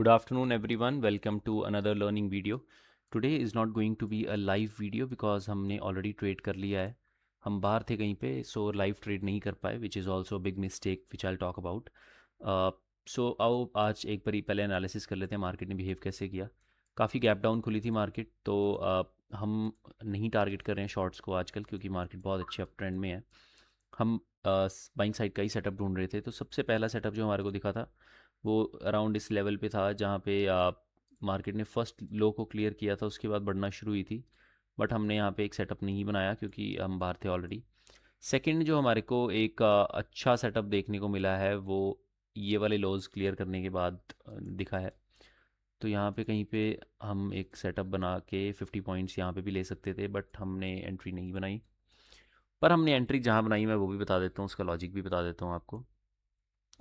Good afternoon, everyone. Welcome to another learning video. Today is not going to be a live video because हमने already trade कर लिया है. हम बाहर थे कहीं पे, so live trade नहीं कर पाए, which is also a big mistake which I'll talk about. So आओ आज एक बारी पहले एनालिसिस कर लेते हैं मार्केट ने बिहेव कैसे किया. काफ़ी गैप डाउन खुली थी मार्केट, तो हम नहीं टारगेट कर रहे हैं शॉर्ट्स को आजकल क्योंकि मार्केट बहुत अच्छे अप ट्रेंड में है. हम बाइंग साइड का ही सेटअप ढूंढ रहे थे. तो सबसे पहला सेटअप जो हमारे को दिखा था वो अराउंड इस लेवल पे था जहाँ पे मार्केट ने फर्स्ट लो को क्लियर किया था, उसके बाद बढ़ना शुरू हुई थी. बट हमने यहाँ पे एक सेटअप नहीं बनाया क्योंकि हम बाहर थे ऑलरेडी. सेकंड जो हमारे को एक अच्छा सेटअप देखने को मिला है वो ये वाले लोज क्लियर करने के बाद दिखा है. तो यहाँ पे कहीं पे हम एक सेटअप बना के 50 पॉइंट्स यहाँ पे भी ले सकते थे, बट हमने एंट्री नहीं बनाई. पर हमने एंट्री जहाँ बनाई मैं वो भी बता देता हूँ, उसका लॉजिक भी बता देता हूँ आपको.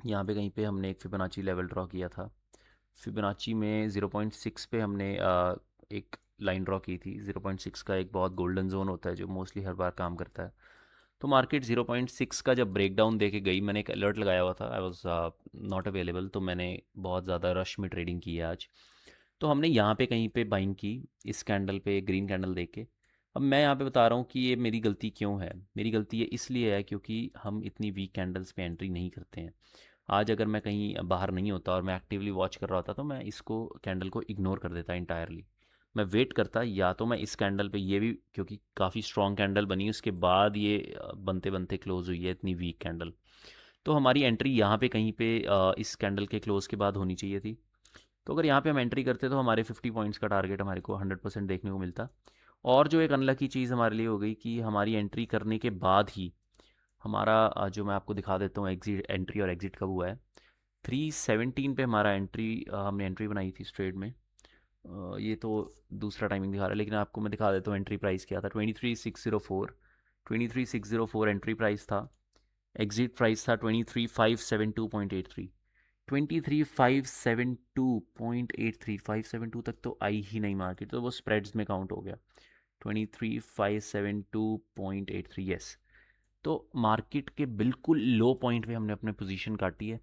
यहाँ पे कहीं पे हमने एक फिबोनाची लेवल ड्रॉ किया था. फिबोनाची में 0.6 पे हमने एक लाइन ड्रॉ की थी. 0.6 का एक बहुत गोल्डन जोन होता है जो मोस्टली हर बार काम करता है. तो मार्केट 0.6 का जब ब्रेक डाउन दे के गई, मैंने एक अलर्ट लगाया हुआ था, आई वॉज नॉट अवेलेबल, तो मैंने बहुत ज़्यादा रश में ट्रेडिंग की है आज. तो हमने यहाँ पे कहीं पे बाइंग की इस कैंडल पे, ग्रीन कैंडल देख के. अब मैं यहाँ पे बता रहा हूँ कि ये मेरी गलती क्यों है. मेरी गलती ये इसलिए है क्योंकि हम इतनी वीक कैंडल्स पे एंट्री नहीं करते हैं. आज अगर मैं कहीं बाहर नहीं होता और मैं एक्टिवली वॉच कर रहा होता तो मैं इसको कैंडल को इग्नोर कर देता इंटायरली. मैं वेट करता या तो मैं इस कैंडल पे, ये भी क्योंकि काफ़ी स्ट्रॉन्ग कैंडल बनी उसके बाद ये बनते बनते क्लोज हुई है इतनी वीक कैंडल. तो हमारी एंट्री यहाँ पे कहीं पे इस कैंडल के क्लोज के बाद होनी चाहिए थी. तो अगर यहाँ पे हम एंट्री करते तो हमारे 50 पॉइंट्स का टारगेट हमारे को 100% देखने को मिलता. और जो एक अनलकी चीज़ हमारे लिए हो गई कि हमारी एंट्री करने के बाद ही हमारा जो मैं आपको दिखा देता हूँ एग्जिट, एंट्री और एग्जिट कब हुआ है. 317 पे हमारा एंट्री, हमने एंट्री बनाई थी इस ट्रेड में. ये तो दूसरा टाइमिंग दिखा रहा है, लेकिन आपको मैं दिखा देता हूँ एंट्री प्राइस क्या था. 23,604. 23,604 एंट्री प्राइस था. एग्जिट प्राइस था 23,572.83. 23,572.83, 572 तक तो आई ही नहीं मार्केट, तो वो स्प्रेड्स में काउंट हो गया. 23,572.83, यस. तो मार्केट के बिल्कुल लो पॉइंट पे हमने अपने पोजीशन काटी है.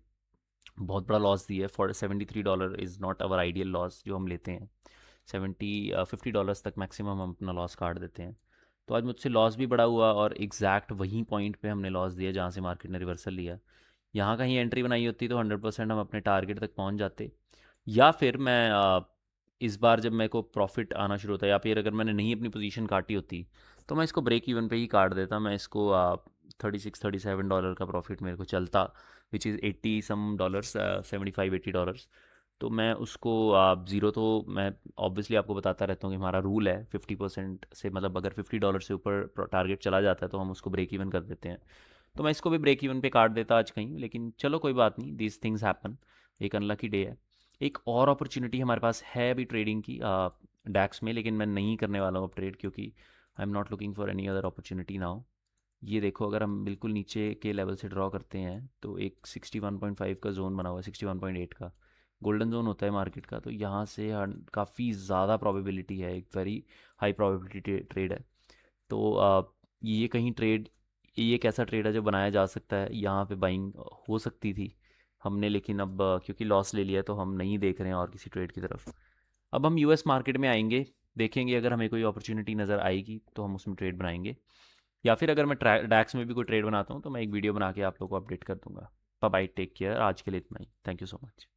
बहुत बड़ा लॉस दिया है. For $73 is not our ideal loss जो हम लेते हैं. 50 डॉलर्स तक मैक्सिमम हम अपना लॉस काट देते हैं. तो आज मुझसे लॉस भी बड़ा हुआ और एग्जैक्ट वही पॉइंट पे हमने लॉस दिया जहाँ से मार्केट ने रिवर्सल लिया. यहाँ कहीं एंट्री बनाई होती तो 100% हम अपने टारगेट तक पहुँच जाते. या फिर मैं इस बार जब मेरे को प्रॉफिट आना शुरू होता, या फिर अगर मैंने नहीं अपनी पोजीशन काटी होती तो मैं इसको ब्रेक इवन पे ही काट देता. मैं इसको $36-37 का प्रॉफिट मेरे को चलता, which is 80 some dollars, 75-80 dollars. तो मैं उसको ज़ीरो, तो मैं ऑब्वियसली आपको बताता रहता हूँ कि हमारा रूल है 50% से, मतलब अगर $50 से ऊपर टारगेट चला जाता है तो हम उसको ब्रेक इवन कर देते हैं. तो मैं इसको भी ब्रेक इवन पे काट देता आज कहीं, लेकिन चलो कोई बात नहीं, दीज थिंग्स हैपन. एक अनलकी डे है. एक और अपॉर्चुनिटी हमारे पास है अभी ट्रेडिंग की डैक्स में, लेकिन मैं नहीं करने वाला हूँ अब ट्रेड क्योंकि I am not looking for any other opportunity now. ये देखो, अगर हम बिल्कुल नीचे के लेवल से ड्रॉ करते हैं तो एक 61.5 का जोन बना हुआ है, 61.8 का गोल्डन जोन होता है मार्केट का. तो यहाँ से काफ़ी ज़्यादा प्रोबेबिलिटी है, एक वेरी हाई प्रोबेबिलिटी ट्रेड है. तो ये कहीं ट्रेड, ये एक ऐसा ट्रेड है जो बनाया जा सकता है. यहाँ पे बाइंग हो सकती थी हमने, लेकिन अब क्योंकि लॉस ले लिया तो हम नहीं देख रहे हैं और किसी ट्रेड की तरफ. अब हम यूएस मार्केट में आएंगे, देखेंगे अगर हमें कोई अपॉर्चुनिटी नज़र आएगी तो हम उसमें ट्रेड बनाएंगे. या फिर अगर मैं डैक्स में भी कोई ट्रेड बनाता हूँ तो मैं एक वीडियो बना के आप लोगों को अपडेट कर दूंगा. Bye bye, take care. आज के लिए इतना ही. Thank you so much.